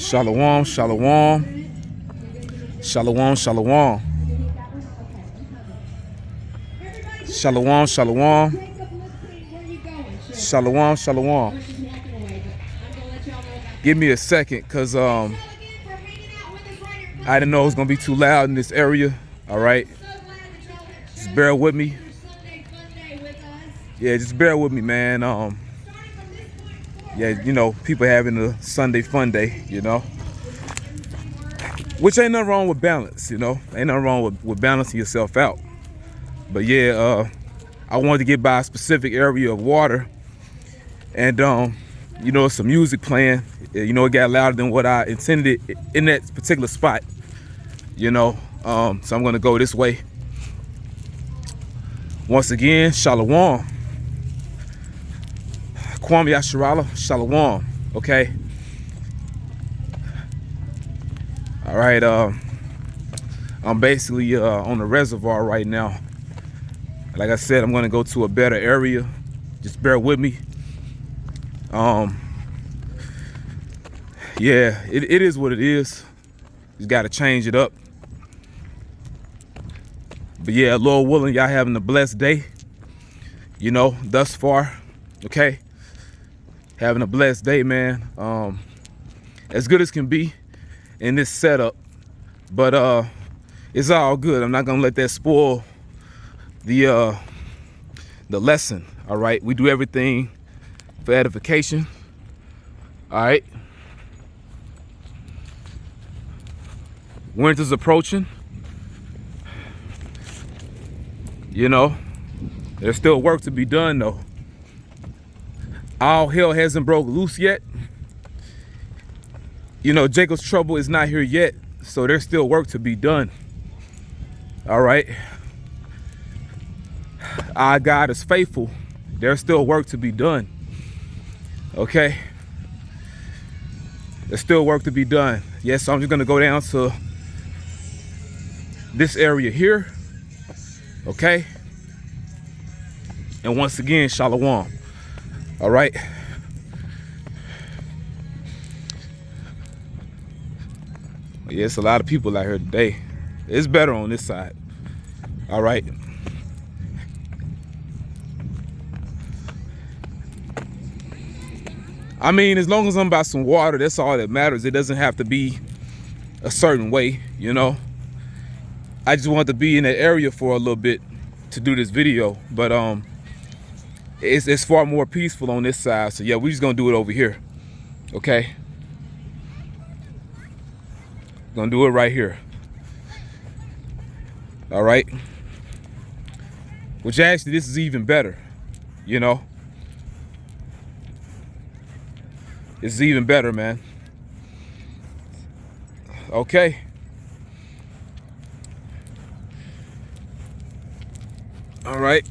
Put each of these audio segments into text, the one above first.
Shalom, shalom. Shalom, shalom. Shalom, shalom. Shalom, shalom. Give me a second, because I didn't know it was going to be too loud in this area. All right. Just bear with me. Yeah, just bear with me, man. Yeah, you know, people having a Sunday fun day, you know. Which ain't nothing wrong with balance, you know. Ain't nothing wrong with balancing yourself out. But yeah, I wanted to get by a specific area of water. And, you know, some music playing. You know, it got louder than what I intended in that particular spot. You know, so I'm going to go this way. Once again, shalom. Kwame Yasharala, shalom. Okay. All right. I'm basically on the reservoir right now. Like I said, I'm going to go to a better area. Just bear with me. Yeah, it is what it is. Just got to change it up. But yeah, Lord willing, y'all having a blessed day. You know, thus far. Okay. Having a blessed day, man. As good as can be in this setup. But it's all good. I'm not going to let that spoil the lesson. All right. We do everything for edification. All right. Winter's approaching. You know, there's still work to be done, though. All hell hasn't broke loose yet. You know, Jacob's trouble is not here yet, so there's still work to be done. All right. Our God is faithful. There's still work to be done. Okay. There's still work to be done. Yes, so I'm just going to go down to this area here. Okay. And once again, shalom. All right. Yeah, it's a lot of people out here today. It's better on this side. All right. I mean, as long as I'm by some water, that's all that matters. It doesn't have to be a certain way, you know. I just want to be in that area for a little bit to do this video, but it's far more peaceful on this side. So yeah, we're just gonna do it over here. Okay. Gonna do it right here. All right. Which actually, this is even better, you know. This is even better, man. Okay. All right.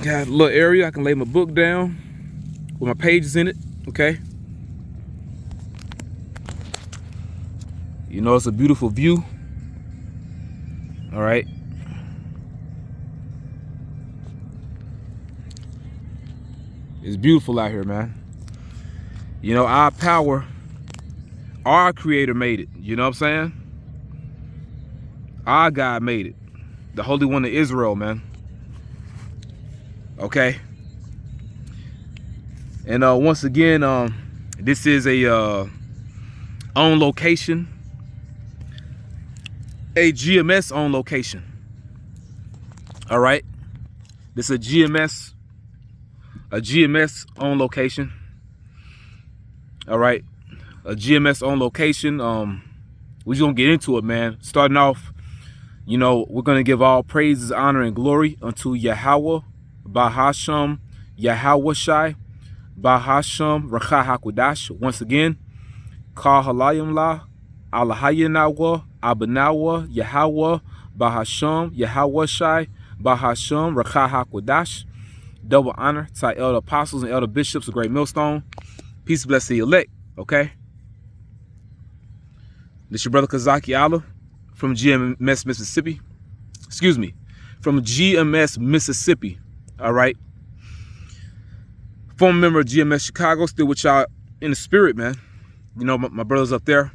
Got a little area I can lay my book down with my pages in it. Okay. You know, it's a beautiful view. All right. It's beautiful out here, man. You know, our power, our creator made it. You know what I'm saying? Our God made it. The Holy One of Israel, man. Okay. And once again, this is a on location. A GMS on location. All right. This is a GMS on location. All right. A GMS on location. We're just gonna get into it, man. Starting off, you know, we're gonna give all praises, honor, and glory unto Yahweh, Bahasham, Yahweh Shai, Bahasham, Rakha Hakwadash. Once again, Ka Halayim La, Alahayinawa, Abanawa, Yahweh, Bahasham, Yahweh Shai, Bahasham, Rakha Hakwadash. Double honor to our elder apostles and elder bishops of Great Millstone. Peace and blessing to the elect, okay? This your brother Kazaki Allah from GMS Mississippi. Excuse me, from GMS Mississippi, all right? Former member of GMS Chicago, still with y'all in the spirit, man. You know, my brothers up there,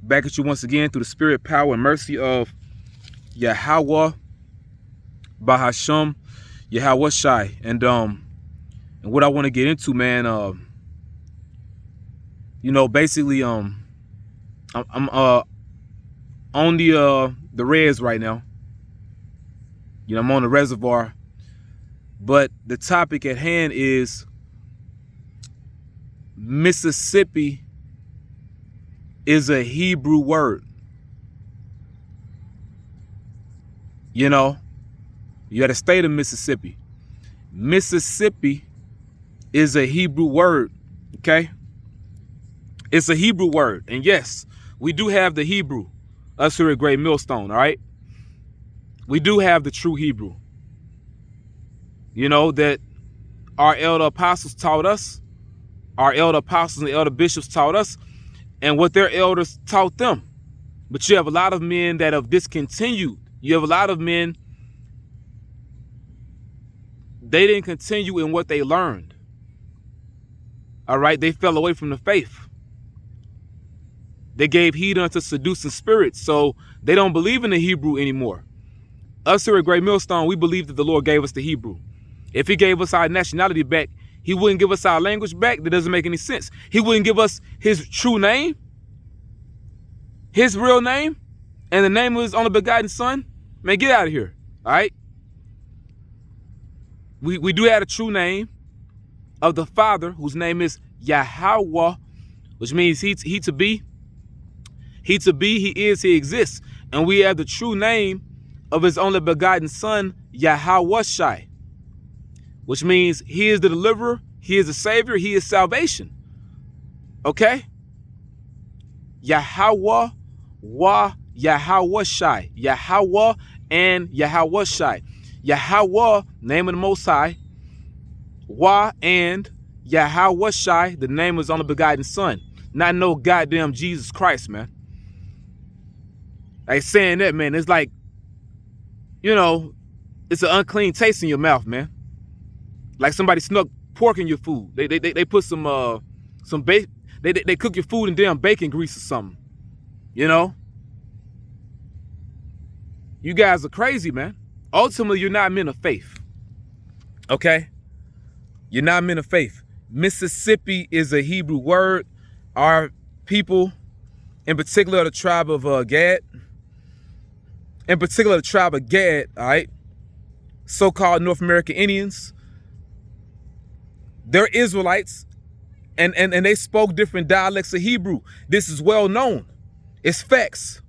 back at you once again through the spirit, power, and mercy of Yahweh, Bahasham, Yahweh Shai. And what I want to get into, man, you know, basically, I'm on the res right now. You know, I'm on the reservoir. But the topic at hand is Mississippi is a Hebrew word. You know, you got the state of Mississippi. Mississippi is a Hebrew word, okay? It's a Hebrew word. And yes, we do have the Hebrew, us here at Great Millstone, all right? We do have the true Hebrew. You know, that our elder apostles taught us, our elder apostles and elder bishops taught us, and what their elders taught them. But you have a lot of men that have discontinued. You have a lot of men, they didn't continue in what they learned. All right, they fell away from the faith. They gave heed unto seducing spirits, so they don't believe in the Hebrew anymore. Us here at Great Millstone, we believe that the Lord gave us the Hebrew. If he gave us our nationality back, he wouldn't give us our language back. That doesn't make any sense. He wouldn't give us his true name, his real name, and the name of his only begotten son. Man, get out of here. All right. We do have a true name of the Father, whose name is Yahweh, which means he to be. He to be, he is, he exists. And we have the true name of his only begotten son, Yahweh Shai, which means he is the deliverer, he is the savior, he is salvation. Okay? Yahweh, Yahweh Shai. Yahweh and Yahweh Shai. Yahweh, name of the Most High. Wah and Yahweh Shai, the name of his only begotten son. Not no goddamn Jesus Christ, man. Like saying that, man, it's like, you know, it's an unclean taste in your mouth, man. Like somebody snuck pork in your food. They put some bacon. They cook your food in damn bacon grease or something. You know? You guys are crazy, man. Ultimately, you're not men of faith. Okay? You're not men of faith. Mississippi is a Hebrew word. Our people, in particular the tribe of GAD, all right, so-called North American Indians, they're Israelites, and they spoke different dialects of Hebrew. This is well known. It's facts,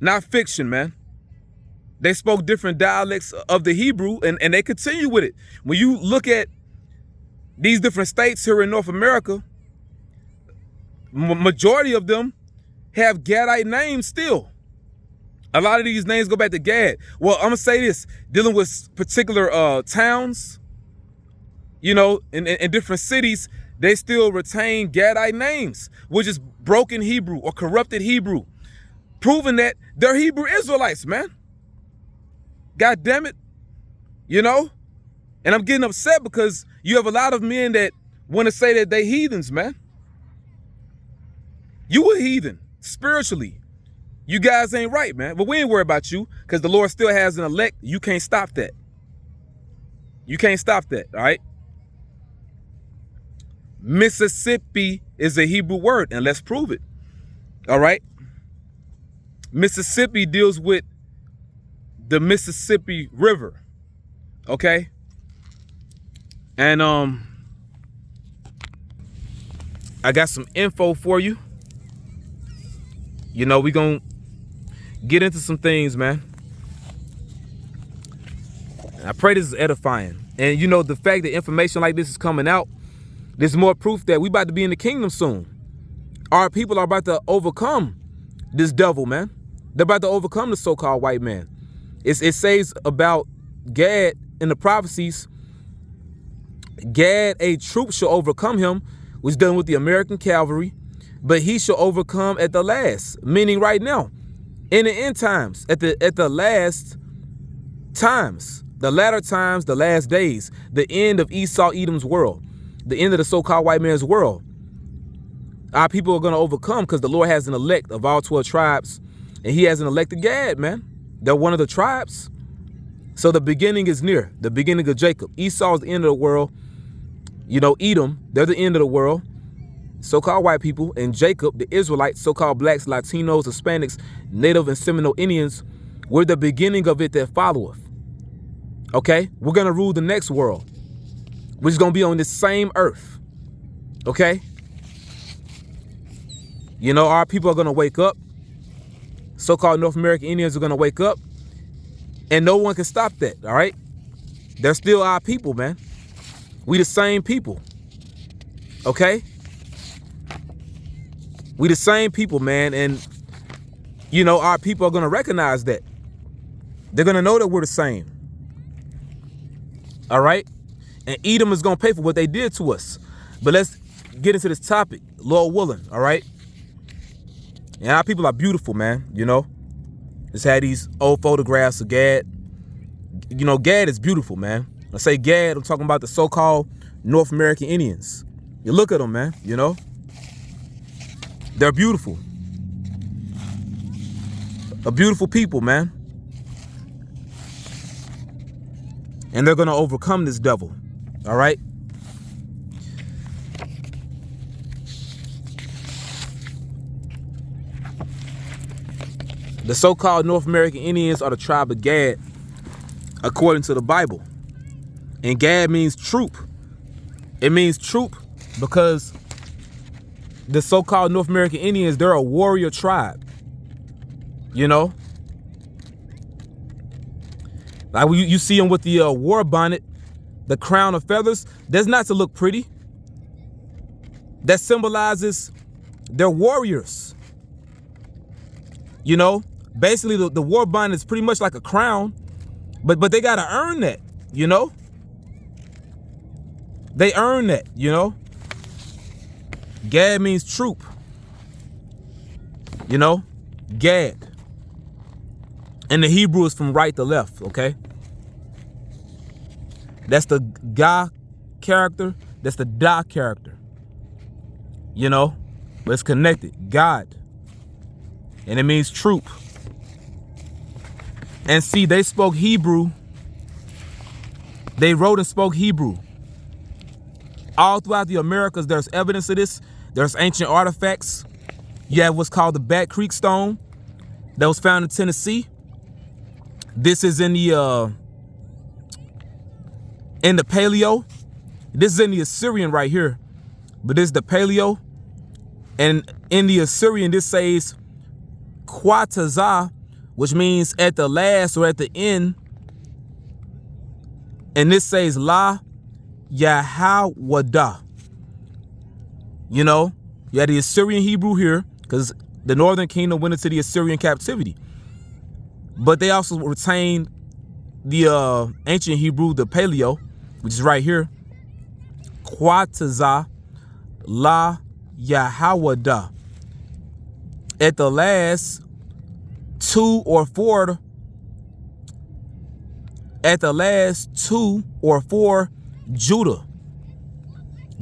not fiction, man. They spoke different dialects of the Hebrew, and they continue with it. When you look at these different states here in North America, majority of them have Gadite names still. A lot of these names go back to Gad. Well, I'm going to say this, dealing with particular towns, you know, in different cities, they still retain Gadite names, which is broken Hebrew or corrupted Hebrew, proving that they're Hebrew Israelites, man. God damn it, you know? And I'm getting upset because you have a lot of men that want to say that they heathens, man. You a heathen, spiritually. You guys ain't right, man. But we ain't worried about you because the Lord still has an elect. You can't stop that. You can't stop that, all right? Mississippi is a Hebrew word, and let's prove it, all right? Mississippi deals with the Mississippi River, okay? And I got some info for you. You know, we gonna get into some things, man. And I pray this is edifying. And you know, the fact that information like this is coming out, there's more proof that we about to be in the kingdom soon. Our people are about to overcome this devil, man. They're about to overcome the so-called white man. It says about Gad in the prophecies, Gad, a troop shall overcome him, which is dealing with the American cavalry, but he shall overcome at the last, meaning right now, in the end times, at the last times, the latter times, the last days, the end of Esau, Edom's world, the end of the so-called white man's world. Our people are going to overcome because the Lord has an elect of all 12 tribes, and he has an elected GAD, man. They're one of the tribes. So the beginning is near, the beginning of Jacob. Esau is the end of the world. You know, Edom, they're the end of the world, so-called white people. And Jacob, the Israelites, so-called blacks, Latinos, Hispanics, Native and Seminole Indians, we're the beginning of it that followeth. Okay? We're going to rule the next world, which is going to be on this same earth. Okay? You know, our people are going to wake up. So-called North American Indians are going to wake up. And no one can stop that, all right? They're still our people, man. We the same people. Okay? We the same people, man. And, you know, our people are going to recognize that. They're going to know that we're the same. All right? And Edom is going to pay for what they did to us. But let's get into this topic, Lord willing, all right? And our people are beautiful, man, you know. Just had these old photographs of GAD. You know, GAD is beautiful, man. I say GAD, I'm talking about the so-called North American Indians. You look at them, man, you know. They're beautiful. A beautiful people, man. And they're going to overcome this devil, all right? The so-called North American Indians are the tribe of GAD, according to the Bible. And GAD means troop. It means troop because the so-called North American Indians, they're a warrior tribe. You know? Like you see them with the war bonnet, the crown of feathers. That's not to look pretty. That symbolizes they're warriors. You know? Basically, the war bonnet is pretty much like a crown, but they got to earn that, you know? They earn that, you know? GAD means troop. You know? GAD. And the Hebrew is from right to left, okay? That's the Ga character. That's the Da character. You know? But it's connected. God. And it means troop. And see, they spoke Hebrew. They wrote and spoke Hebrew. All throughout the Americas, there's evidence of this. There's ancient artifacts. You have what's called the Bat Creek Stone that was found in Tennessee. This is in the Paleo. This is in the Assyrian right here. But this is the Paleo. And in the Assyrian, this says Quatazah, which means at the last or at the end. And this says La Yahawada. You know, you had the Assyrian Hebrew here because the northern kingdom went into the Assyrian captivity. But they also retained the ancient Hebrew, the Paleo, which is right here. Quatazah La Yahawada. At the last, 2 or 4. At the last 2 or 4 Judah.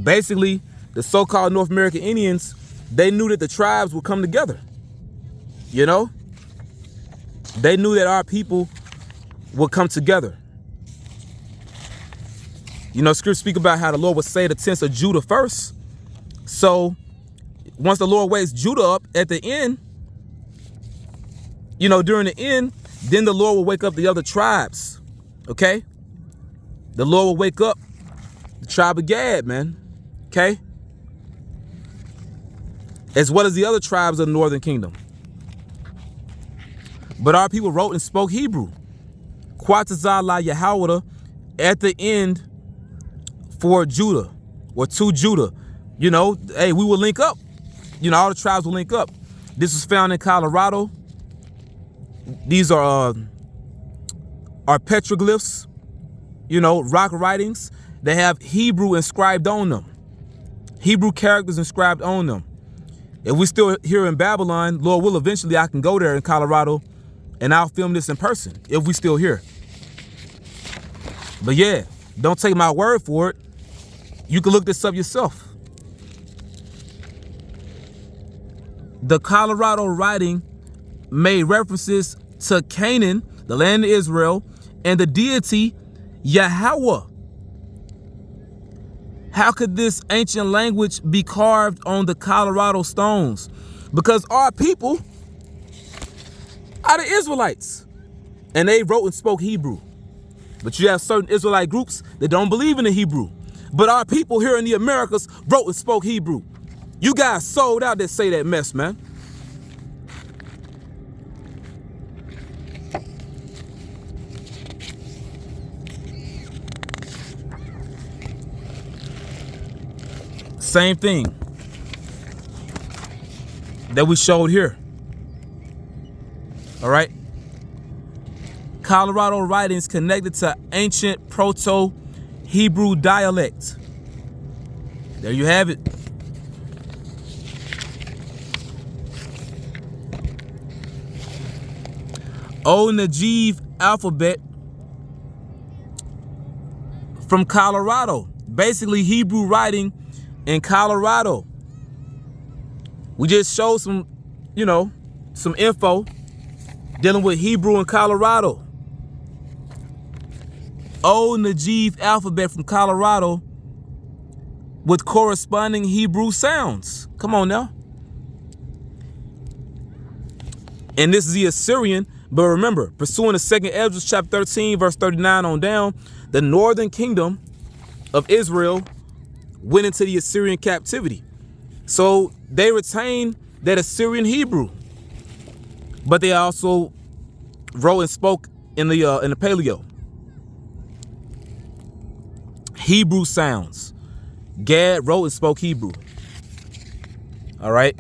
Basically, the so-called North American Indians, they knew that the tribes would come together. You know? They knew that our people would come together. You know, scriptures speak about how the Lord would say the tents of Judah first. So once the Lord wakes Judah up at the end, you know, during the end, then the Lord will wake up the other tribes. Okay? The Lord will wake up the tribe of Gad, man. Okay? As well as the other tribes of the northern kingdom. But our people wrote and spoke Hebrew. Quatazah la Yahawada at the end for Judah or to Judah. You know, hey, we will link up. You know, all the tribes will link up. This was found in Colorado. These are petroglyphs, you know, rock writings. They have Hebrew inscribed on them. Hebrew characters inscribed on them. If we're still here in Babylon, Lord will, eventually I can go there in Colorado and I'll film this in person if we still here. But yeah, don't take my word for it. You can look this up yourself. the Colorado writing made references to Canaan, the land of Israel, and the deity Yahweh. How could this ancient language be carved on the Colorado stones? Because our people are the Israelites, and they wrote and spoke Hebrew. But you have certain Israelite groups that don't believe in the Hebrew. But our people here in the Americas wrote and spoke Hebrew. You guys sold out that say that mess, man. Same thing that we showed here. All right. Colorado writings connected to ancient Proto-Hebrew dialect. There you have it. Old Najeeb alphabet from Colorado. Basically Hebrew writing in Colorado. We just showed some, some info dealing with Hebrew in Colorado. Old Najeeb alphabet from Colorado with corresponding Hebrew sounds. Come on now. And this is the Assyrian, but remember, pursuing the 2nd Esdras chapter 13, verse 39 on down, the northern kingdom of Israel went into the Assyrian captivity. So they retained that Assyrian Hebrew, but they also wrote and spoke in the Paleo. Hebrew sounds. GAD wrote and spoke Hebrew. All right.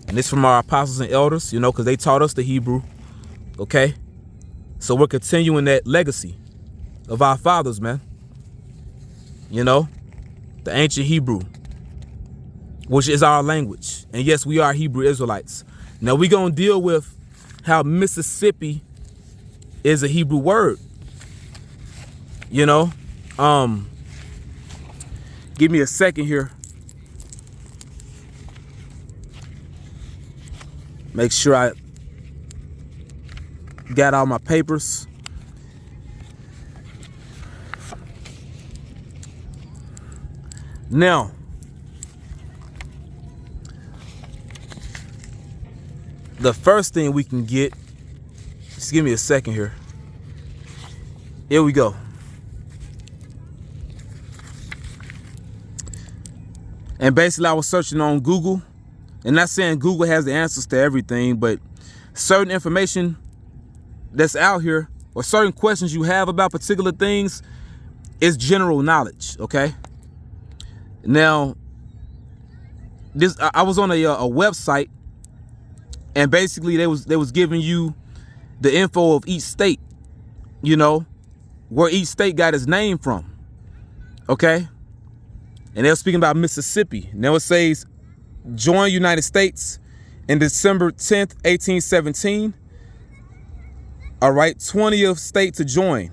And this from our apostles and elders, because they taught us the Hebrew. Okay. So we're continuing that legacy of our fathers, man. The ancient Hebrew, which is our language. And yes, we are Hebrew Israelites. Now we're going to deal with how Mississippi is a Hebrew word. Give me a second here. Make sure I got all my papers. Now, the first thing we can get, just give me a second here. Here we go. And basically I was searching on Google, and not saying Google has the answers to everything, but certain information that's out here or certain questions you have about particular things is general knowledge, okay? Now, I was on a website, and basically they was giving you the info of each state, where each state got its name from, okay? And they were speaking about Mississippi. Now it says, joined United States in December 10th, 1817. All right, 20th state to join.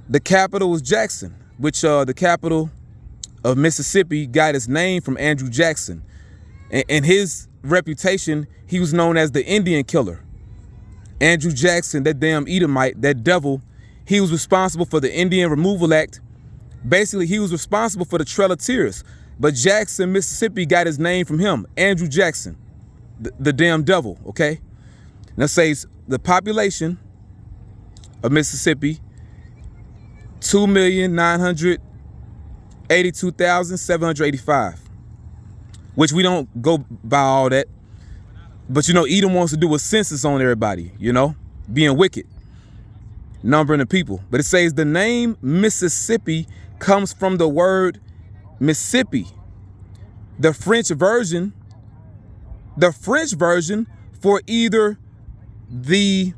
The capital was Jackson, which the capital of Mississippi got its name from Andrew Jackson. And his reputation, he was known as the Indian killer. Andrew Jackson, that damn Edomite, that devil, he was responsible for the Indian Removal Act. Basically, he was responsible for the Trail of Tears. But Jackson, Mississippi got his name from him, Andrew Jackson, the damn devil, okay? Now it says the population of Mississippi, 2,982,785, which we don't go by all that. But, Edom wants to do a census on everybody, being wicked, numbering the people. But it says the name Mississippi comes from the word Mississippi. The French version for either the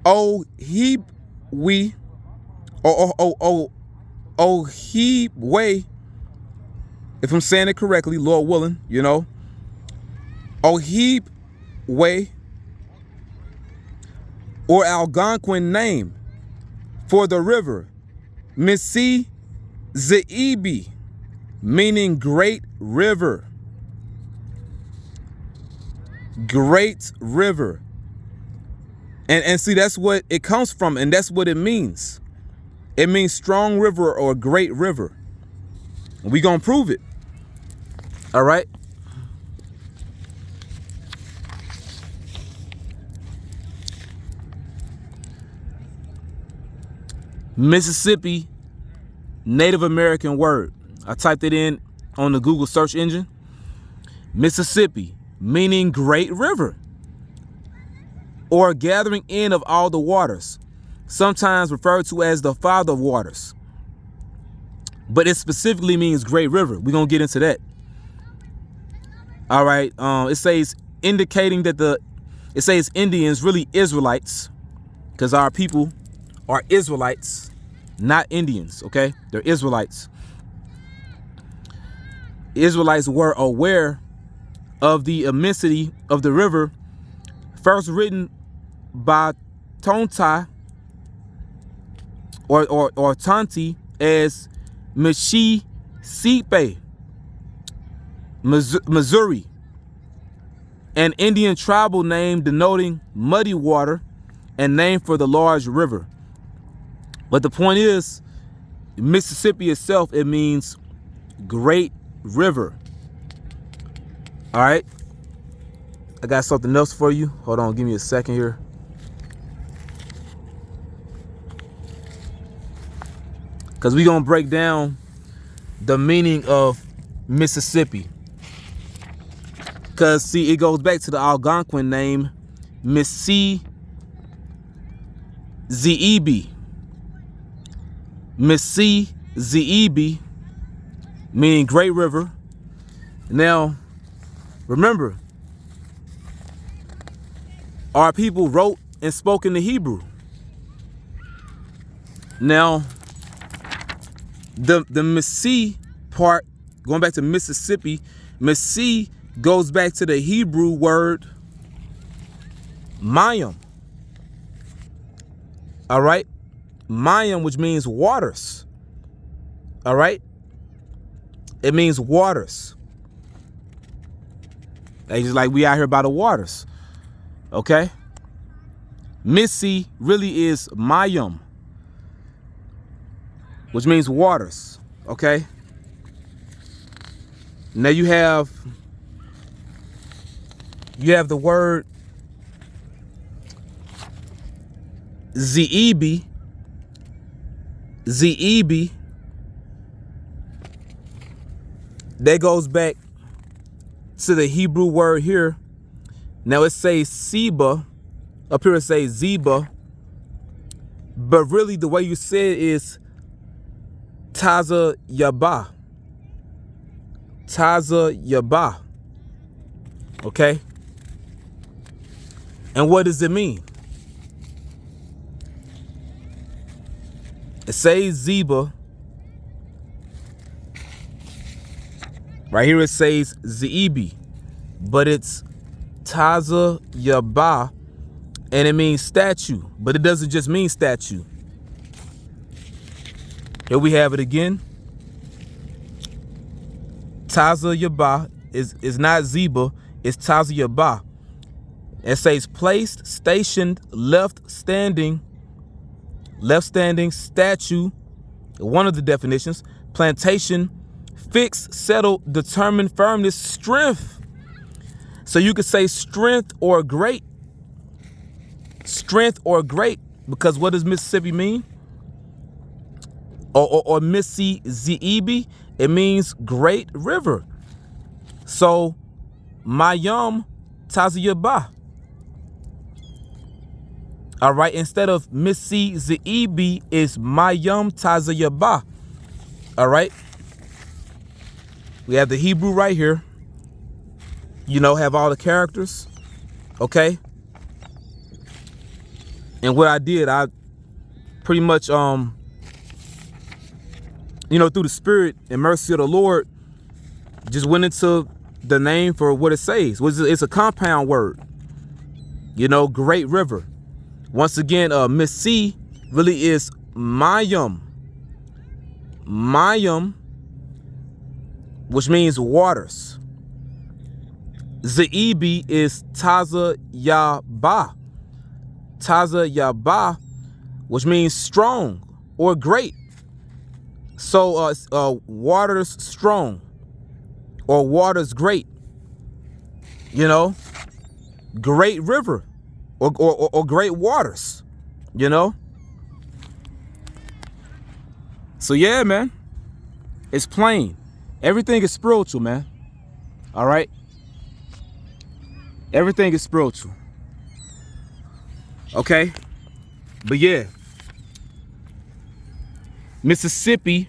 Ojibwe or Ojibwe, if I'm saying it correctly, Lord willing, Ojibwe or Algonquin name for the river, Mississippi, meaning great river. Great river. And see, that's what it comes from, and that's what it means. It means strong river or great river. We gonna prove it. All right. Mississippi, Native American word. I typed it in on the Google search engine. Mississippi, meaning great river, or gathering in of all the waters, sometimes referred to as the father of waters. But it specifically means great river. We're going to get into that. All right. It says indicating that it says Indians, really Israelites, because our people are Israelites, not Indians. Okay. They're Israelites. Israelites were aware of the immensity of the river, first written by Tonti or Tonti as Mississippi, Missouri, an Indian tribal name denoting muddy water and name for the large river. But the point is, Mississippi itself, it means great river. All right. I got something else for you. Hold on. Give me a second here. Because we're going to break down the meaning of Mississippi. Because, see, it goes back to the Algonquin name, Mississippi. Mississippi, meaning great river. Now, remember, our people wrote and spoke in the Hebrew. Now, the Missi part, going back to Mississippi, Missi goes back to the Hebrew word Mayim. All right? Mayim, which means waters. All right? It means waters. It's just like we out here by the waters. Okay? Missi really is Mayim, which means waters. Okay? Now you have the word Zeebi. That goes back to the Hebrew word here. Now it says Seba. Up here it says Zeba. But really the way you say it is Taza Yaba. Taza Yaba. Okay? And what does it mean? It says Zeba. Right here it says Zeebi. But it's Taza Yaba. And it means statue. But it doesn't just mean statue. Here we have it again. Taza Yaba is not Zeba. It's Taza Yaba. It says placed, stationed, left standing, statue, one of the definitions, plantation, fixed, settled, determined, firmness, strength. So you could say strength or great. Strength or great, because what does Mississippi mean? Or Mississippi, it means great river. So Mayim Taziyaba. All right, instead of Mississippi is Mayim Taziyaba. All right. We have the Hebrew right here. You know, have all the characters. Okay. And what I did, I pretty much, through the spirit and mercy of the Lord, just went into the name for what it says. It's a compound word. Great river. Once again, Missi really is Mayim. Mayim, which means waters. Zeebi is Taza Yaba. Taza Yaba, which means strong or great. So water's strong or water's great. You know, great river or great waters, you know. So yeah, man, it's plain. Everything is spiritual, man. All right. Everything is spiritual. Okay. But yeah, Mississippi,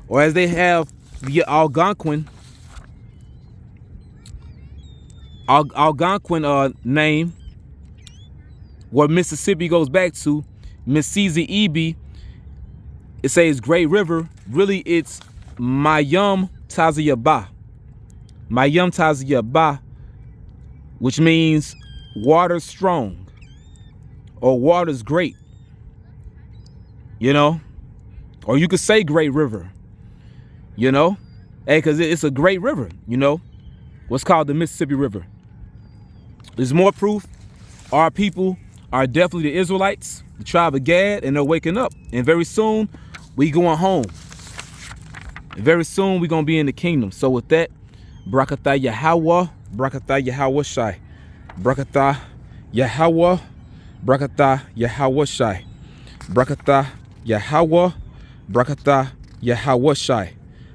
or as they have the Algonquin name, what Mississippi goes back to, Mississippi, it says great river. Really, it's Mayum Taziyaba. Mayum Taziyaba, which means water's strong or water's great, you know, or you could say great river, you know, hey, because it's a great river, you know, what's called the Mississippi River. There's more proof. Our people are definitely the Israelites, the tribe of Gad, and they're waking up. And very soon, we going home. And very soon, we're going to be in the kingdom. So with that, Brakatha Yahweh, Brakatha Yahweh Shai. Brakatha Yahweh, Brakatha Yahweh Shai. Brakatha Yahweh, Brakatha Yahweh Shai.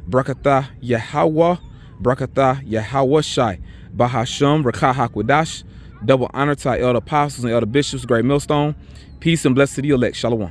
Brakatha Yahweh, Brakatha Yahweh Shai. Bahasham Rakah Hakwadash. Double honor to our elder apostles and elder bishops, great millstone. Peace and blessed to the elect. Shalom.